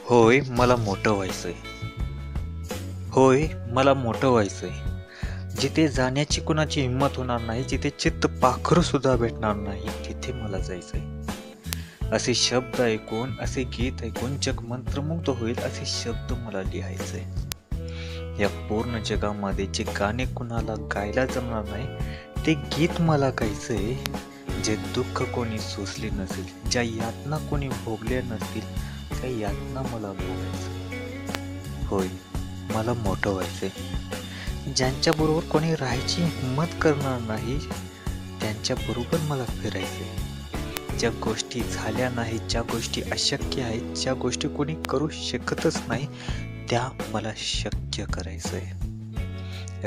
होय, मला मोठं व्हायचंय. होय, मला मोठं व्हायचंय. जिथे जाण्याची कुणाची हिंमत होणार नाही, जिथे चित्त पाखरू सुद्धा भेटणार नाही, तिथे मला जायचंय. असे शब्द ऐकून, असे गीत ऐकून जग मंत्रमुग्ध होईल असे शब्द मला लिहायचंय. या पूर्ण जगामध्ये जे गाणे कुणाला गायला जमणार नाही, ते गीत मला गायचंय. जे दुःख कोणी सोसले नसेल, ज्या यातना कोणी भोगल्या नसतील, त्या यातना मला भोगायचं. होय, मला मोठं व्हायचंय. ज्यांच्याबरोबर कोणी राहायची हिंमत करणार नाही, त्यांच्याबरोबर मला फिरायचंय. ज्या गोष्टी झाल्या नाहीत, ज्या गोष्टी अशक्य आहेत, ज्या गोष्टी कोणी करू शकतच नाही, त्या मला शक्य करायचंय.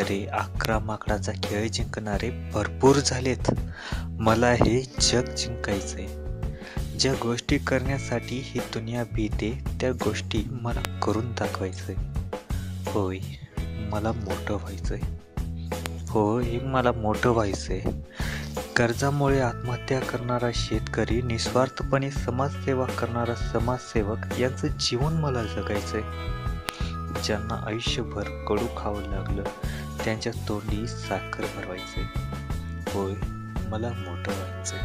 अरे, 11 माकडाचा खेळ जिंकणारे भरपूर झालेत. मला हे जग जिंकायचंय. ज्या गोष्टी करण्यासाठी ही दुनिया भीते, त्या गोष्टी मला करून दाखवायचंय. होय, मला मोठं व्हायचंय. होय, मला मोठं व्हायचंय. कर्जामुळे आत्महत्या करणारा शेतकरी, निस्वार्थपणे समाजसेवा करणारा समाजसेवक यांचं जीवन मला जगायचंय. ज्यांना आयुष्यभर कडू खावं लागलं, त्यांच्या तोंडी साखर भरवायचंय. होय, मला मोठं व्हायचंय.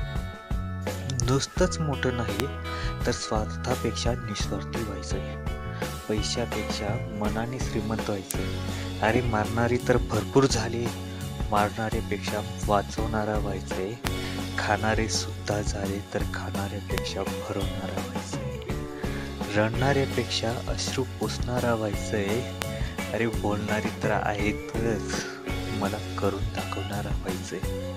नुसतंच मोठं नाही, तर स्वार्थापेक्षा निस्वार्थी व्हायचंय. पैशापेक्षा मनाने श्रीमंत व्हायचंय. अरे, मारणारी तर भरपूर झाली, मारणाऱ्यापेक्षा वाचवणारा व्हायचंय. खाणारे सुद्धा झाले, तर खाणाऱ्यापेक्षा भरवणारा व्हायचंय. रडणाऱ्यापेक्षा अश्रू पुसणारा व्हायचंय. अरे, बोलणारी तर आहेतच, मला करून दाखवणारा व्हायचंय.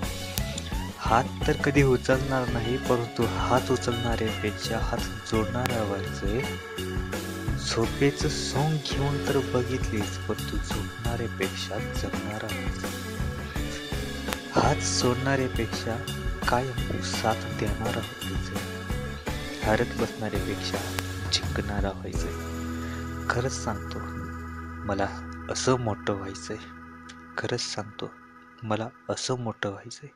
हात तर कधी उचलणार नाही, परंतु हात उचलणाऱ्यापेक्षा हात जोडणारा व्हायचंय. झोपेचं सोंग घेऊन तर बघितलीच, परंतु झोपणाऱ्यापेक्षा जगणारा व्हायचंय. हात सोडणाऱ्यापेक्षा कायम साथ देणारा व्हायचंय. हरत बसणाऱ्यापेक्षा जिंकणारा व्हायचंय. खरंच सांगतो, मला असं मोठं व्हायचंय. खरंच सांगतो, मला असं मोठं व्हायचंय.